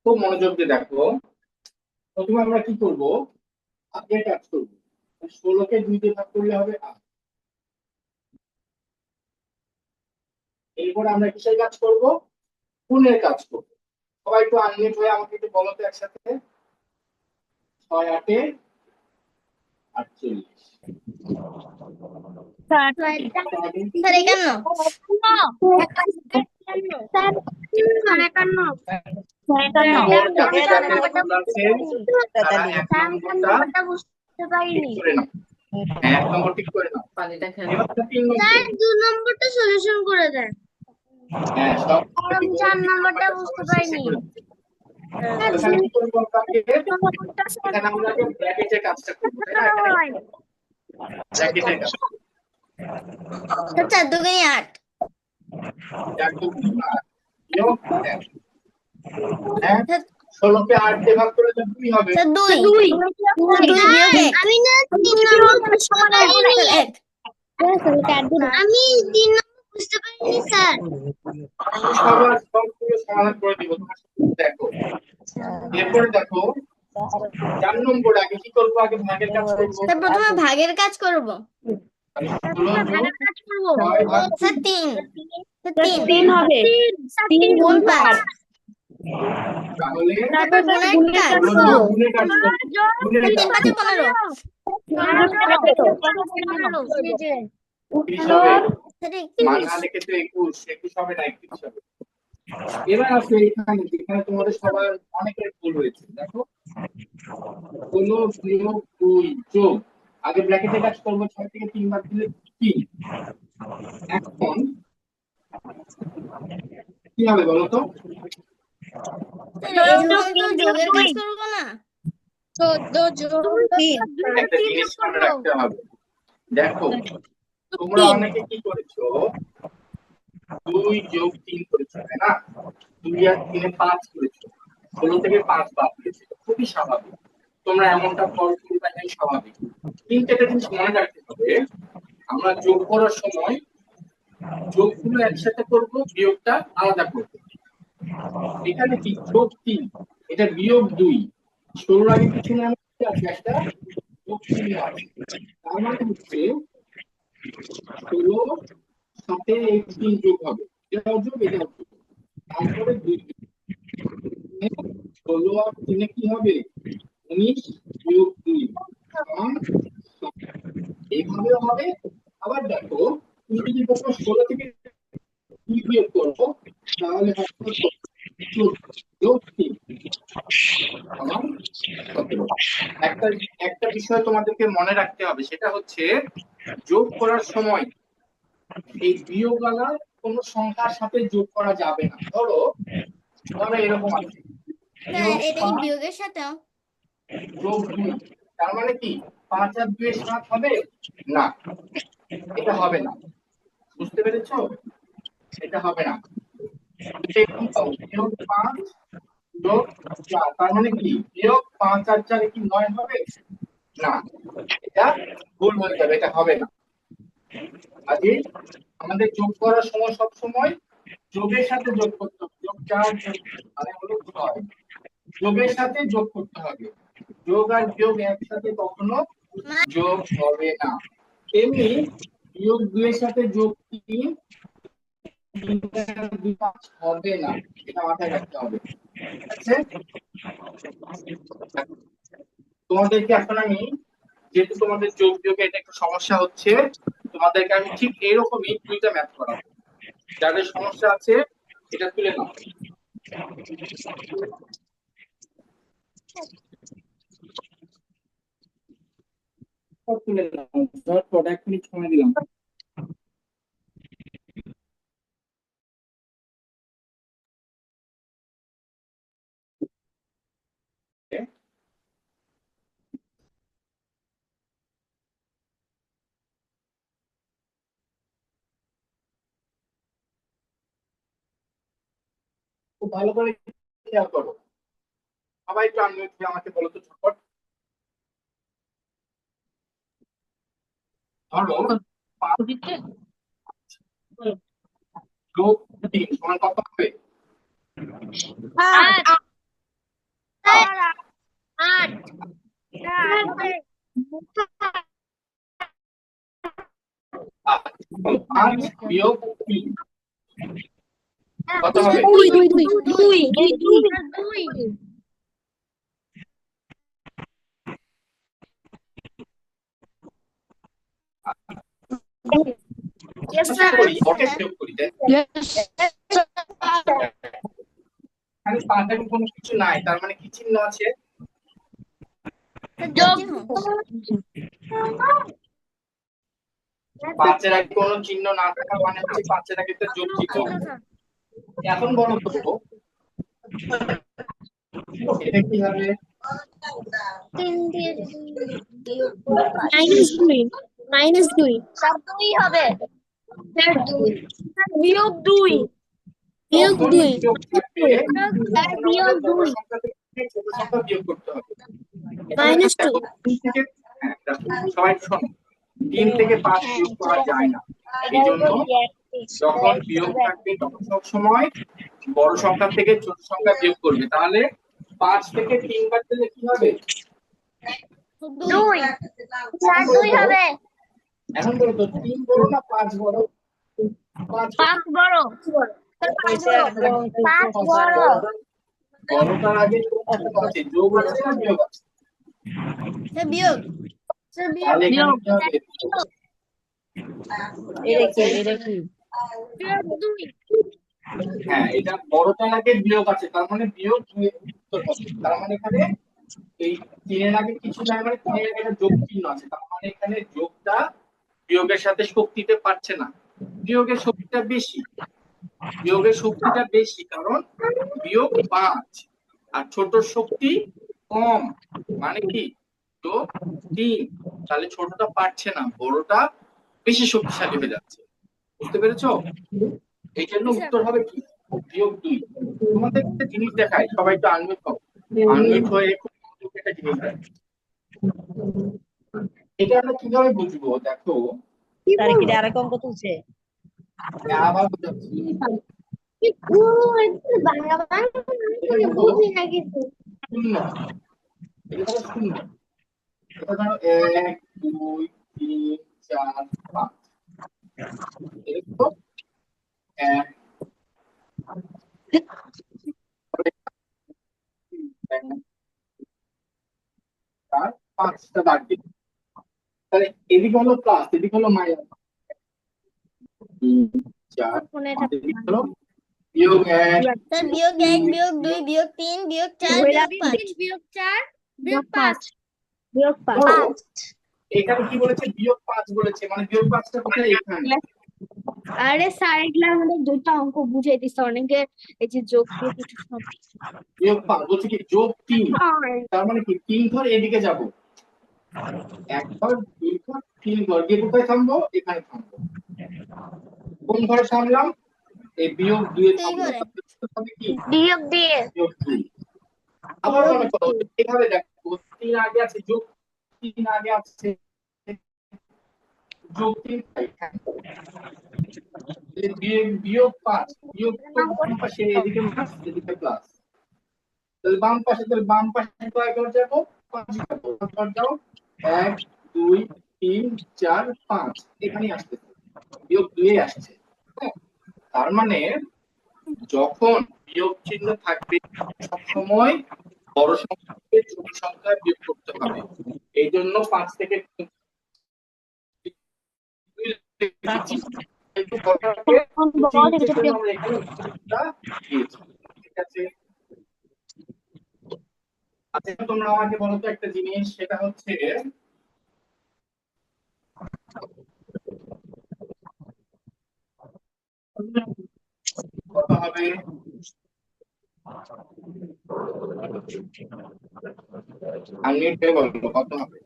খুব মনোযোগ দিয়ে দেখো। প্রথমে আমরা কি করব, আগে কাজ করব। 16কে 2 দিয়ে ভাগ করলে হবে 8। এরপর আমরা কিসের কাজ করব, গুণের কাজ করব। সবাই একটু আনমিউট হয়ে আমাকে একটু বলো তো একসাথে। 6 8 এ 48। স্যার স্যার 51 স্যার 51 এরপর যাদের যাদের ভুল আছে তারা 1 স্যার নম্বরটা বুঝতে পারিনি। ঠিক করে নাও। হ্যাঁ, 1 নম্বর ঠিক করে নাও। পানিটা খেয়ে এবার 3 নম্বর। স্যার 2 নম্বরটা সলিউশন করে দেন। হ্যাঁ, সব আমি 4 নম্বরটা বুঝতে পারিনি। এখানে কি করব, এখানে আমরা আগে ব্র্যাকেটের কাজটা করব, তাই না? এখানে ব্র্যাকেটের কাজ। স্যার 4 2 8 4 2 8 বিয়োগ 1। হ্যাঁ, 16কে 8 দিয়ে ভাগ করলে তো 2 হবে। স্যার 2 বিয়োগ 1 আমি না 3 নম্বর বুঝতে পারিনি। স্যার 1 আমি 3 নম্বর বুঝতে পারিনি স্যার। আমি সবার সবগুলো সমাধান করে দিব, তোমরা শুধু দেখো। এরপরে দেখো 4 নম্বর আগে কি করব, আগে ভাগের কাজ করব। স্যার প্রথমে ভাগের কাজ করব। তাহলে 16 যোগ কাজ করব। 6 ভাগ স্যার 3 স্যার 3 হবে 3 গুণ 5 তাহলে তারপর গুণের কাজ 16 যোগ গুণের কাজ করব। গুণের 3 কাজ 5 15 30 হবে। স্যার বাংলা লিখে তো 21, 21 হবে না, 31 হবে। এবার আসলে এখানে যেখানে তোমাদের সবার অনেকের ভুল হয়েছে, দেখো 16 বিয়োগ 2 যোগ, আগে ব্র্যাকেটে কাজ করব, 6 থেকে 3 বাদ দিলে 3। এখন কি হবে বলো তো? এখন তো যোগের কাজ করব না। 14 যোগ 3 একটা জিনিস মনে রাখতে হবে, দেখো তোমরা অনেকে কি করেছো, 2 যোগ 3 করেছো, তাই না? 2 আর 3 এ 5 করেছো, 16 থেকে 5 বাদ দিয়েছো, খুবই স্বাভাবিক। তোমরা এমনটা করবে, এটাই স্বাভাবিক। কিন্তু একটা জিনিস মনে রাখতে হবে, আমরা যোগ করার সময় যোগগুলো একসাথে করব, বিয়োগটা আলাদা করব। এখানে কি যোগ 3, এটা বিয়োগ 2, 16 আগে কিছু না আছে, একটা যোগ চিহ্ন আছে। তার মানে হচ্ছে 16 সাথে এই 3 যোগ হবে, এটাও যোগ এটাও যোগ, তারপরে 2 16 আর 3 কি হবে, 19 বিয়োগ 2 সমান 7। এইভাবেও হবে। আবার দেখো, তুমি যদি কখনো 16 থেকে 2 বিয়োগ করো, তাহলে হবে 14 যোগ 3 সমান 17। একটা একটা বিষয় তোমাদেরকে মনে রাখতে হবে, সেটা হচ্ছে যোগ করার সময় এই বিয়োগওয়ালা কোন সংখ্যার সাথে যোগ করা যাবে না। ধরো ধরো এরকম আছে, স্যার বিয়োগ এটা কি 5 বিয়োগের সাথেও? যোগ 2, তার মানে কি 5 আর 2 7 হবে না, এটা হবে না। বুঝতে পেরেছো? এটা হবে না। এটা কি পাবো, বিয়োগ 5 যোগ 4, তার মানে কি বিয়োগ 5 আর 4 কি 9 হবে না, এটা ভুল হয়ে যাবে, এটা হবে না। আগে আমাদের যোগ করার সময় সব সময় যোগের সাথে যোগ করতে হবে, যোগ 4 যোগ মানে হলো 6, যোগের সাথে যোগ করতে হবে। যোগ আর বিয়োগ একসাথে কখনো যোগ হবে না। তেমনি বিয়োগ 2 এর সাথে যোগ 3 হবে না, এটা মাথায় রাখতে হবে। ঠিক আছে? তোমাদেরকে এখন আমি, যেহেতু তোমাদের যোগ বিয়োগে এটা একটু সমস্যা হচ্ছে, তোমাদেরকে আমি ঠিক এরকমই 2টা ম্যাথ করাবো। যাদের সমস্যা আছে এটা তুলে নাও। তুলে নাও, ঝটপট 1 মিনিট সময় দিলাম। খুব ভালো করে খেয়াল করো, সবাই একটু আনমিউট হয়ে আমাকে বলো তো ঝটপট। ধরো 5 যোগ 3 সমান কত হবে? 8 আট পাঁচ বিয়োগ তিন কত হবে? দুই চেষ্টা করি ওকে বিয়োগ করি তাই এখানে পাঁচের কোনো কিছু নাই, তার মানে কি চিহ্ন আছে? পাঁচের আগে কোনো চিহ্ন না থাকা মানে হচ্ছে পাঁচের আগে একটা যোগ চিহ্ন। এখন বলো তো এটা কি হবে? মাইনাস দুই দুই হবে বিয়োগ দুই যখন বিয়োগ থাকবে বিয়োগ বড় দুই সংখ্যা থেকে ছোট সংখ্যা বিয়োগ করতে হবে। মাইনাস টু দেখো, তিন থেকে সবাই শোনো, 3 থেকে 5 বিয়োগ করা যায় না। এই জন্য যখন বিয়োগ থাকবে তখন সব সময় বড় সংখ্যা থেকে ছোট সংখ্যা বিয়োগ করবে। তাহলে 5 থেকে 3 বাদ দিলে কি হবে? দুই দুই হবে এখন বলো তো 3 বড় না 5 বড়? 5 পাঁচ বড় পাঁচ বড় বড়টার আগে যোগ চিহ্ন আছে, যোগ আছে না বিয়োগ আছে? বিয়োগ তাহলে এখানে কি হবে? হ্যাঁ, এটা বড়টার আগে বিয়োগ আছে, তার মানে বিয়োগ 2 এর উত্তর হবে। তার মানে এখানে এই 3 এর আগে কিছু নাই, মানে 3 এর আগে একটা যোগ চিহ্ন আছে, তার মানে এখানে যোগটা বিয়োগের সাথে শক্তি দিতে পারছে না। বিয়োগের শক্তিটা বেশি, বিয়োগের শক্তিটা বেশি, কারণ বিয়োগ 5 আর ছোট শক্তি কম, মানে কি যোগ 3। তাহলে ছোটটা পারছে না, বড়টা বেশি শক্তিশালী হয়ে যাচ্ছে। বুঝতে পেরেছো? এই জন্য উত্তর হবে কি? বিয়োগ 2। তোমাদের একটা জিনিস দেখাই, সবাই একটু আনমিউট হও, আনমিউট হয়ে খুব মনোযোগ দিয়ে একটা জিনিস দেখাই। এটা আমরা কিভাবে বুঝবো? দেখো, আরেক অঙ্ক তুলছে। আবার বুঝাচ্ছি। বাংলা এটা কিন্তু বুঝি না কিছু শূন্য, এটা ধরো শূন্য, এটা ধরো 1 2 3 4 5, এটা তো 1 4 5টা দাগ দিই। তাহলে এদিকে হলো প্লাস, এদিকে হলো মাইনাস, 4 5, এদিকে হলো বিয়োগ 1 স্যার বিয়োগ 1 বিয়োগ 2 বিয়োগ 3 বিয়োগ 4 বিয়োগ 5 বিয়োগ 4 বিয়োগ 5 বিয়োগ ধরো এখানে কি বলেছে? বিয়োগ 5 বলেছে, মানে বিয়োগ 5টা কোথায়? এখানে। আরে স্যার এগুলা আমাদের দুটো অঙ্ক বুঝিয়ে দিচ্ছে অনেকে এই যে যোগ বিয়োগ কিছু সব বিয়োগ 5 বলছে কি যোগ 3, তার মানে কি 3 ঘর এদিকে যাব, 1 ঘর 2 ঘর 3 ঘর গিয়ে কোথায় থামবো? এখানে থামবো। কোন ঘরে থামলাম? এই বিয়োগ 2 এ এই থামবো। ঘরে তাহলে কি বিয়োগ দিয়ে বিয়োগ 2। আবার মনে করো এভাবে দেখো, 3 আগে আছে, যোগ 3 আগে আছে, যোগ 3 বিয়োগ 5, বিয়োগ তো বাম পাশে, এদিকে মাইনাস এদিকে প্লাস, তাহলে বাম পাশে, তাহলে বাম পাশে কয় ঘর যাবো? 5 যাবো। ঘর যাও, 1 2 3 4 5, এখানেই আসতেছে, বিয়োগ 2 এ আসছে। হ্যাঁ, তার মানে যখন বিয়োগ চিহ্ন থাকবে সব সময় বড় সংখ্যা থেকে ছোট সংখ্যা বিয়োগ করতে হবে। এই জন্য 5 থেকে 2 লিখেছি। কিন্তু বড়টাকে চিহ্নের জন্য আমরা এখানে উত্তরটা দিয়েছি। ঠিক আছে? আচ্ছা, তোমরা আমাকে বলো তো একটা জিনিস, সেটা হচ্ছে কত হবে? আমি এটাই বলবো কত হবে?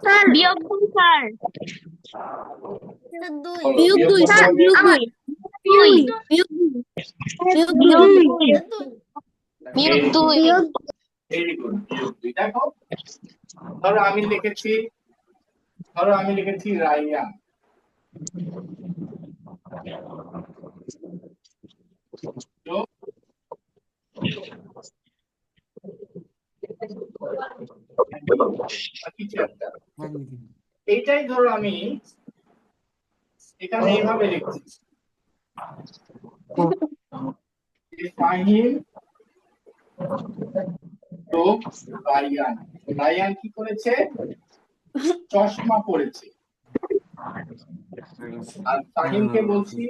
স্যার বিয়োগ 2 স্যার স্যার 2 বলো, বিয়োগ 2 কত স্যার হবে? বিয়োগ 2 বিয়োগ 2 বিয়োগ 2 বিয়োগ 2 ভেরি গুড, বিয়োগ 2। দেখো, ধরো আমি লিখেছি রাইয়া, যোগ কিছু একটা, এইটাই ধরো আমি এখানে এইভাবে লিখছি যে ফাহিম যোগ রায়ান। রায়ান কি করেছে? চশমা পরেছে। আর ফাহিমকে বলছি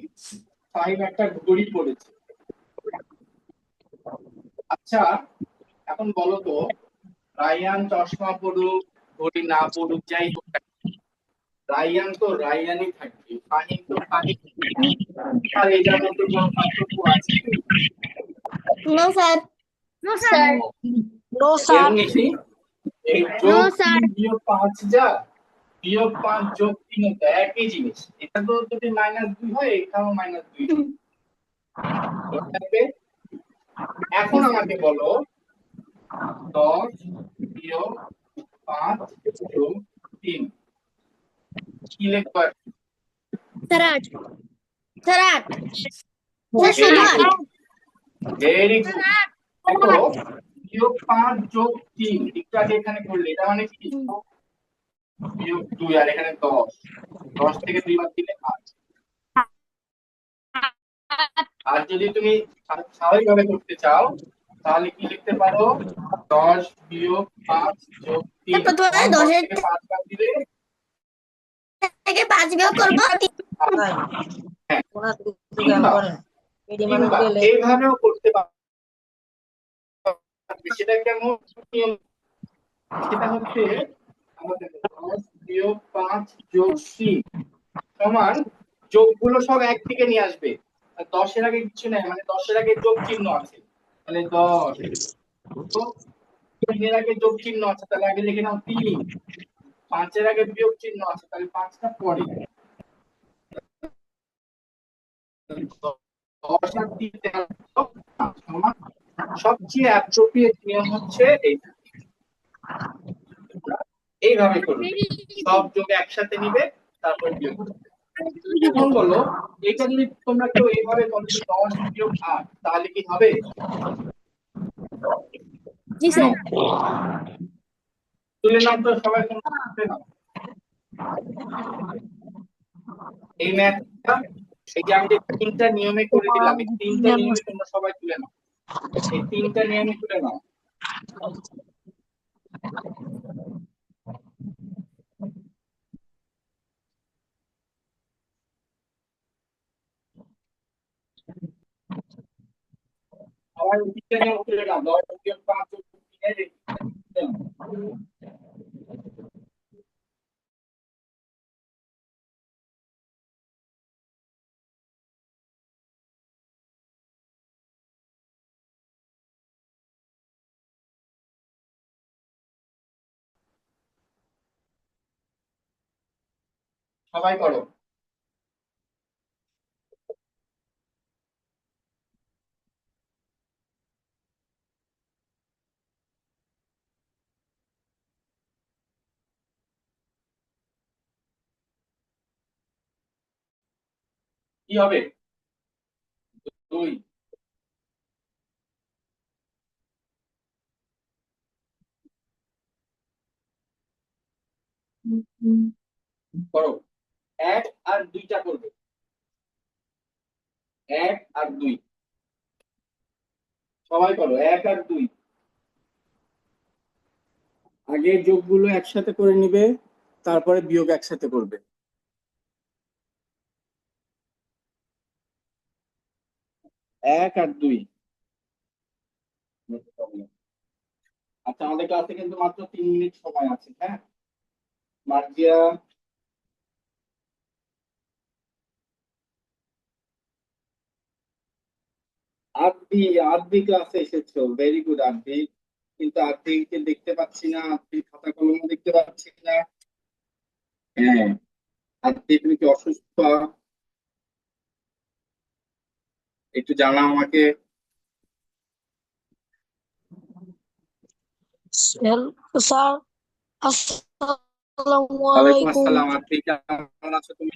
ফাহিম একটা ঘড়ি পরেছে। আচ্ছা, এখন বলো তো, রায়ান চশমা পড়ুক, ঘড়ি না পড়ুক, যাই হোক, রায়ান তো রায়ানই থাকবে, ফাহিম তো ফাহিম। আর এটার মধ্যে কোনো পার্থক্য আছে কি? No sir. No sir. No sir. এমনি এই নো যোগ স্যার। 3 বিয়োগ 5 যা, বিয়োগ 5 যোগ 3 তো একই জিনিস। এটা তো যদি -2 হয়, এখানেও -2 মনে থাকবে। এখন আমাকে বলো 10 বিয়োগ 5 যোগ 3 কি লিখবে? Sir 8। Sir 8। Very sir good, very good. দেখো, বিয়োগ 5 যোগ 3 একটু আগে এখানে করলে, এটা মানে কি? বিয়োগ 2 আর এখানে 10, 10 থেকে 2 বাদ দিলে 8। আর যদি তুমি স্বাভাবিকভাবে করতে চাও তাহলে কি লিখতে পারো? 10 বিয়োগ 5 যোগ 3, প্রথমে 10 10 থেকে 5 বাদ দিলে থেকে 5 বিয়োগ করবো। তাই হ্যাঁ, ওনার কিছু জ্ঞান কিংবা করেন এডি মানুষ কিংবা গেলে এইভাবেও করতে পারবে। সেটা কেমন নিয়ম? সেটা হচ্ছে আমাদের 10 বিয়োগ 5 যোগ 3 সমান, যোগগুলো সব একদিকে নিয়ে আসবে। আর 10-এর আগে কিছু নেই, মানে 10-এর আগে যোগ চিহ্ন আছে, তাহলে 10। তো 3-এর আগে যোগ চিহ্ন আছে, তাহলে আগে লিখে নাও 3। 5-এর আগে বিয়োগ চিহ্ন আছে, তাহলে 5টা পরে। 10 আর 3 সমান। সবচেয়ে অ্যাপ্রোপ্রিয়েট নিয়ম হচ্ছে এইটা। এইভাবে করবে, সব যোগ একসাথে নিবে, তারপর বিয়োগ করবে। এখন বলো, এটা যদি তোমরা কেউ এইভাবে বলো যে 10 বিয়োগ 8, তাহলে কি হবে? জি স্যার। তুলে নাও তো সবাই, তুলে নাও এই ম্যাথটা। এই যে আমি যে 3টা নিয়মে করে দিলাম, এই 3টা নিয়মে তোমরা সবাই তুলে নাও, এই 3টা নিয়মে তুলে নাও। সবাই 3টা নিয়ম তুলে নাও, 10 বিয়োগ 5 যোগ 3 এর এই 3টা নিয়ম। সবাই করো। কি হবে? 2। করো, 1 আর 2টা করবে, 1 আর 2 সবাই করো, 1 আর 2। আগে যোগগুলো একসাথে করে নিবে, তারপরে বিয়োগ একসাথে করবে। 1 আর 2। আচ্ছা, আমাদের ক্লাসে কিন্তু মাত্র 3 মিনিট সময় আছে, হ্যাঁ? মার্জিয়া, আরবি, আরবি ক্লাসে এসেছো, ভেরি গুড আরবি। কিন্তু আরবিকে দেখতে পাচ্ছি না, আরবি খাতা কলমও দেখতে পাচ্ছি না। হ্যাঁ, আরবি তুমি কি অসুস্থ? একটু জানাও আমাকে। স্যার আসসালামু ওয়ালাইকুম আলাইকুম। আসসালাম। আরবি কেমন আছো তুমি?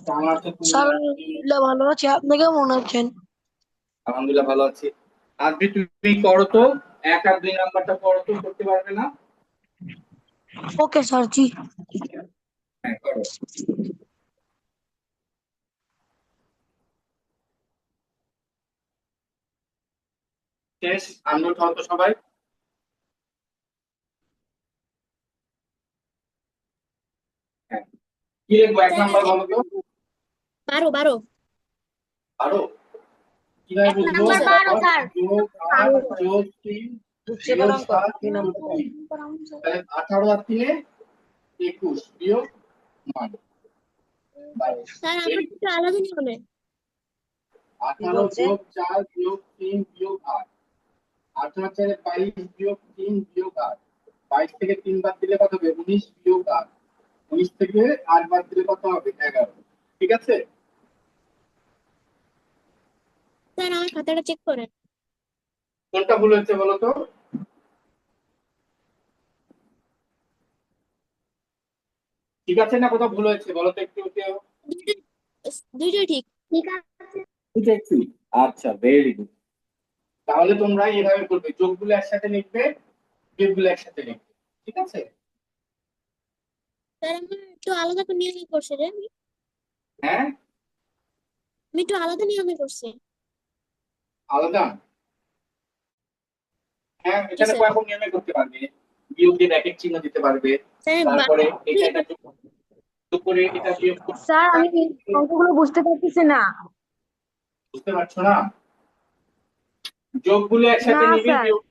কেমন আছো তুমি স্যার আরবি? ভালো আছি, আপনি কেমন আছেন? আলহামদুলিল্লাহ ভালো আছি। আজকে তুমি করো তো, 1 আর 2 নাম্বারটা করো তো, করতে পারবে না? ওকে স্যার জি। হ্যাঁ করো। শেষ, আননোট হও তো সবাই। হ্যাঁ, কি লিখবো 1 নাম্বার বলো তো? 12 আরো কিভাবে 1 বুঝবো? Number 12 sir. যোগ 8 যোগ 3 সেভেন বিয়োগ অঙ্ক 7 দুই যোগ নম্বর। 3, তাহলে 18 আর 3 21 বিয়োগ 9 22। স্যার আমার একটু আলাদা নিয়মে 18 যোগ 4 বিয়োগ 3 বিয়োগ 8, 18 আর 4 22 বিয়োগ 3 বিয়োগ 8, 22 থেকে 3 বাদ দিলে কত হবে? 19 বিয়োগ 8, 19 থেকে 8 বাদ দিলে কত হবে? 11। ঠিক আছে? স্যার আমার খাতাটা চেক করেন। কোনটা ভুল হচ্ছে বলো তো? ঠিক আছে না কোথাও ভুল হয়েছে বলো তো একটু কেউ? দুইটাই দুইটাই ঠিক। ঠিক আছে। ঠিক আছে, আচ্ছা ভেরি গুড। তাহলে তোমরা এইভাবে করবে, যোগগুলো একসাথে লিখবে, বিয়োগগুলো একসাথে লিখবে। ঠিক আছে? স্যার আমার একটু আলাদা করে নিয়মে করছে রে হ্যাঁ, আমি একটু আলাদা নিয়মে করছি। আলাদা। হ্যাঁ, জি এখানে স্যার। কয়েকটা নিয়মে করতে পারবে। বিয়োগ দিয়ে ব্র্যাকেট চিহ্ন দিতে পারবে, স্যার তারপরে এটা এটা যোগ যোগ করে এটা বিয়োগ করে। স্যার আমি অঙ্কগুলো বুঝতে পারতেছি না। বুঝতে পারছো না? যোগগুলো একসাথে না নিবে, স্যার। বিয়োগ